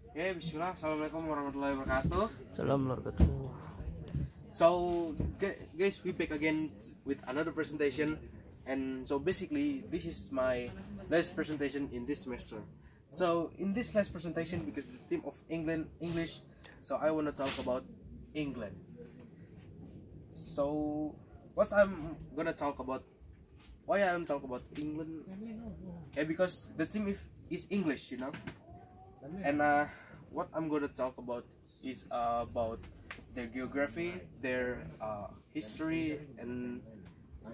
Okay, bismillah. Assalamualaikum warahmatullahi wabarakatuh. Assalamualaikum. So, guys, we back again with another presentation. And so basically, this is my last presentation in this semester. So, in this last presentation, because the theme of English, so I want to talk about England. So, what I'm gonna talk about, why I'm talking about England? Yeah, because the theme is English, you know. And what I'm gonna talk about is about their geography, their history, and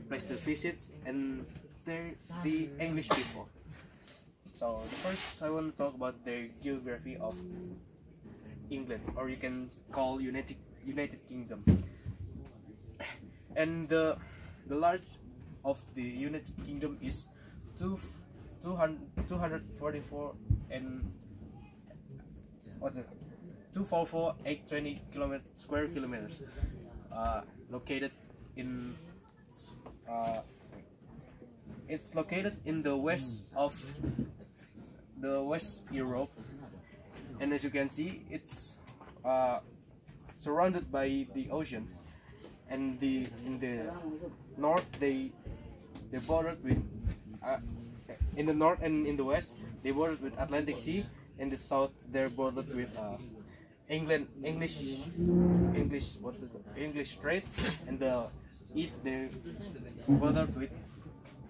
place to visit, and the English people. So the first I want to talk about their geography of England, or you can call United Kingdom. And the large of the United Kingdom is 244 and what's it? 244,820 square kilometers. Located in it's located in the west of the West Europe, and as you can see, it's surrounded by the oceans. And in the north they bordered with in the north and in the west they bordered with Atlantic Sea. In the south they're bordered with English Strait, and the east they bordered with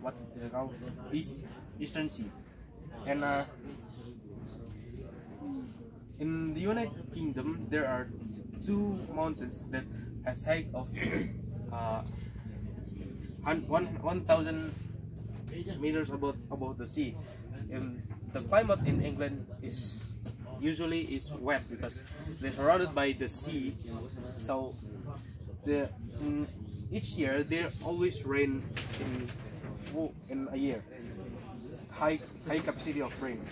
what they call Eastern Sea. And in the United Kingdom there are two mountains that has height of 1,000 meters above the sea. And the climate in England is usually wet because they're surrounded by the sea. So each year there always rain in a year. High capacity of rain,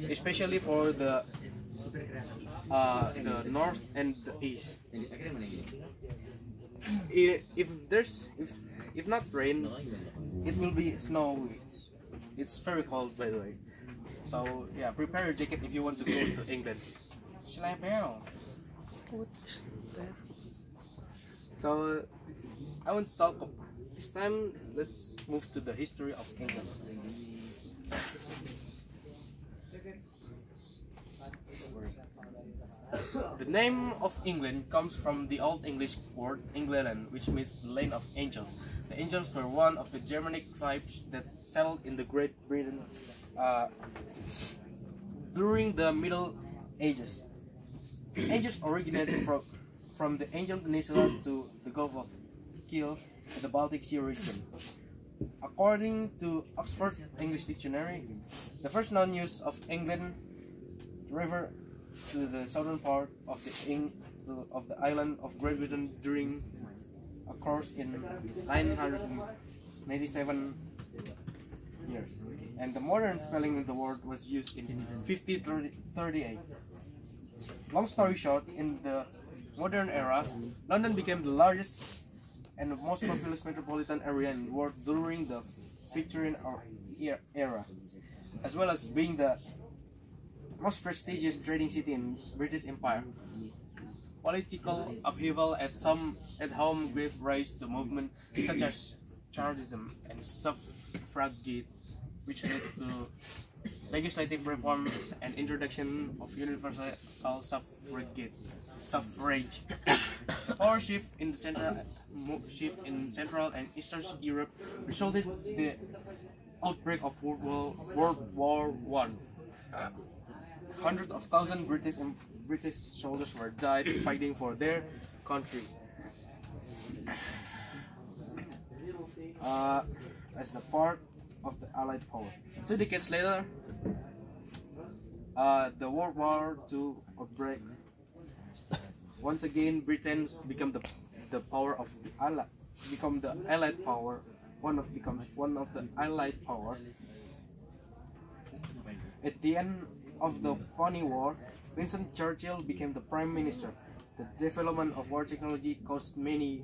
especially for the north and the east. If not rain, it will be snowy. It's very cold, by the way. So yeah, prepare your jacket if you want to go to England. So I want to talk this time. Let's move to the history of England. The name of England comes from the Old English word England, which means the land of angels. The angels were one of the Germanic tribes that settled in the Great Britain during the Middle Ages. Angels originated from the Angel Peninsula to the Gulf of Kiel in the Baltic Sea region. According to Oxford English Dictionary, the first known use of England River to the southern part of the island of Great Britain during a course in 997 years, and the modern spelling of the word was used in 1538. Long story short, in the modern era, London became the largest and the most populous metropolitan area in the world during the Victorian era, as well as being the most prestigious trading city in British Empire. Political upheaval at home gave rise to movements such as Chartism and suffragette, which led to legislative reforms and introduction of universal suffrage. The power shift in Central and Eastern Europe resulted in the outbreak of World War I. Hundreds of thousands British soldiers were died fighting for their country. As the part of the Allied power. 2 decades later, the World War II outbreak. Once again, Britain become the power of the Allied, become the Allied power. Becomes one of the Allied power. At the end of the Pony War, Winston Churchill became the Prime Minister. The development of war technology caused many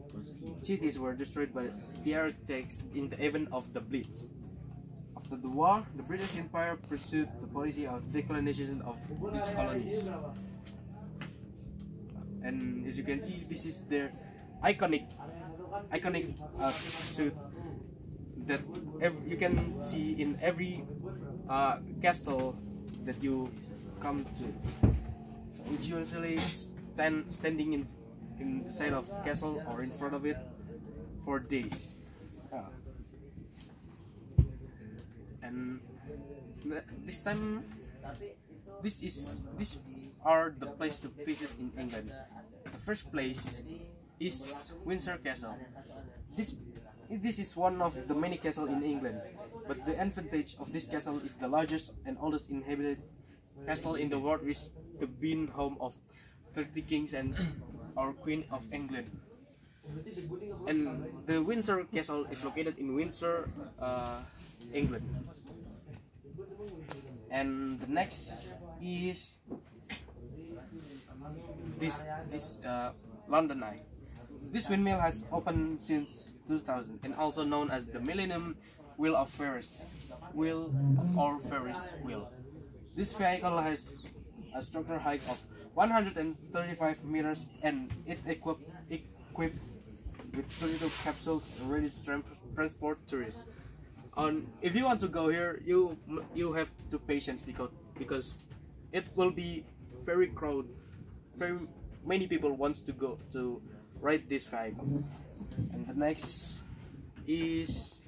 cities were destroyed by the air attacks in the event of the Blitz. After the war, the British Empire pursued the policy of decolonization of its colonies. And as you can see, this is their iconic suit that you can see in every castle that you come to. So it's usually standing in the side of the castle or in front of it for days. And this time, these are the place to visit in England. The first place is Windsor Castle. This is one of the many castles in England, but the advantage of this castle is the largest and oldest inhabited castle in the world, which has been home of 30 kings and our Queen of England. And the Windsor Castle is located in Windsor, England. And the next is this London Eye. This windmill has opened since 2000 and also known as the Millennium Wheel of Ferris wheel or Ferris wheel. This vehicle has a structural height of 135 meters and it equipped with 32 capsules ready to transport tourists. If you want to go here, you have to patience because it will be very crowded. Very many people wants to go to ride this vehicle. And the next is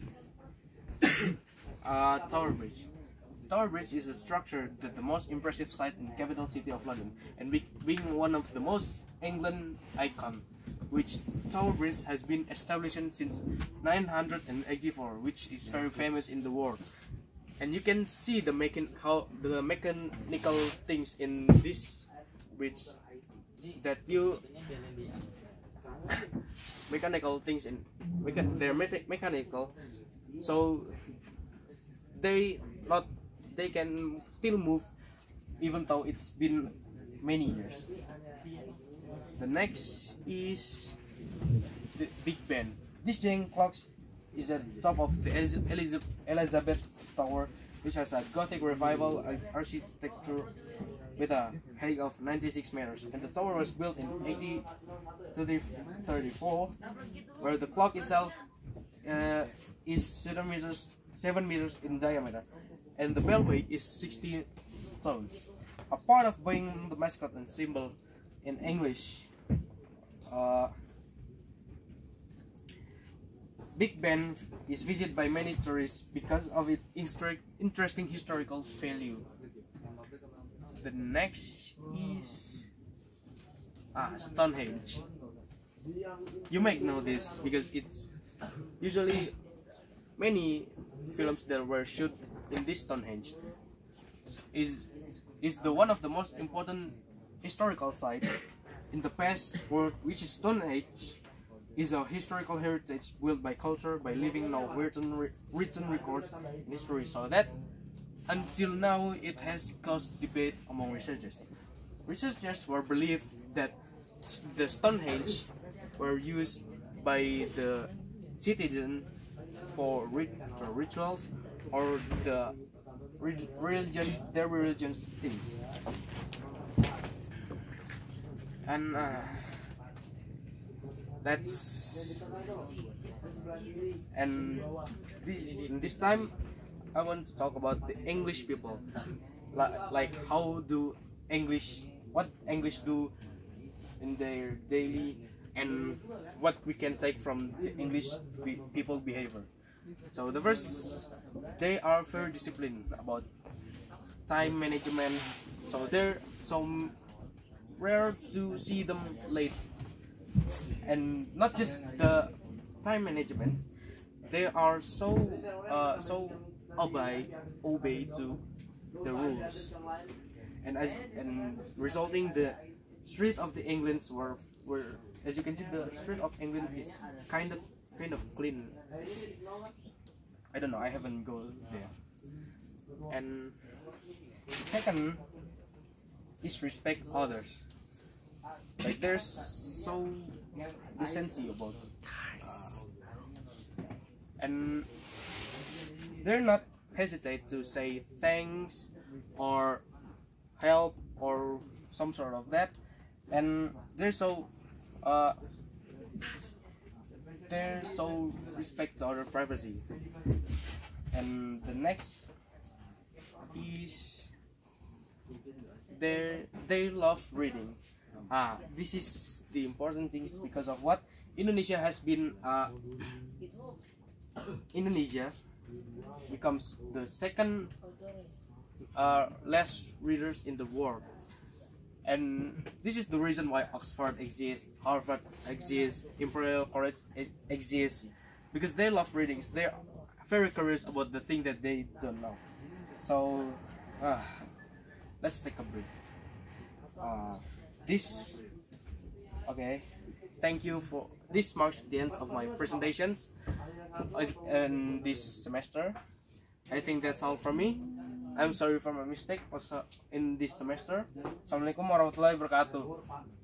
Tower Bridge. Tower Bridge is a structure that the most impressive sight in the capital city of London, and being one of the most England icon, which Tower Bridge has been established since 984, which is very famous in the world. And you can see the mechanical things in this bridge that they're mechanical, so they can still move even though it's been many years. The next is the Big Ben. This giant clock is at the top of the Elizabeth Tower, which has a Gothic revival architecture with a height of 96 meters. And the tower was built in 1834, where the clock itself is 7 meters in diameter, and the bell weight is 60 stones. A part of being the mascot and symbol in English, Big Ben is visited by many tourists because of its interesting historical value. The next is Stonehenge. You might know this because it's usually many films that were shot in this Stonehenge. Is the one of the most important historical sites in the past world, which is Stonehenge is a historical heritage built by culture by living now written records in history, so that until now it has caused debate among researchers. Researchers were believed that the Stonehenge were used by the citizen for rituals or their religious things. And this time I want to talk about the English people, like what English do in their daily, and what we can take from the English people behavior. So the first, they are very disciplined about time management. So they're so rare to see them late, and not just the time management. They are so obey to the rules, and resulting the street of the England were as you can see, the street of England is kind of clean. I don't know, I haven't gone there. And the second is respect others. Like there's so decency about it. And they're not hesitate to say thanks or help or some sort of that, and uh, they're so respect to other privacy. And the next is they love reading. This is the important thing because of what Indonesia has been. Indonesia becomes the second less readers in the world, and this is the reason why Oxford exists, Harvard exists, Imperial College exists, because they love readings. They're very curious about the thing that they don't know. So let's take a break. Okay, thank you for this. Marks the end of my presentations in this semester. I think that's all from me. I'm sorry for my mistake also in this semester. Assalamualaikum warahmatullahi wabarakatuh.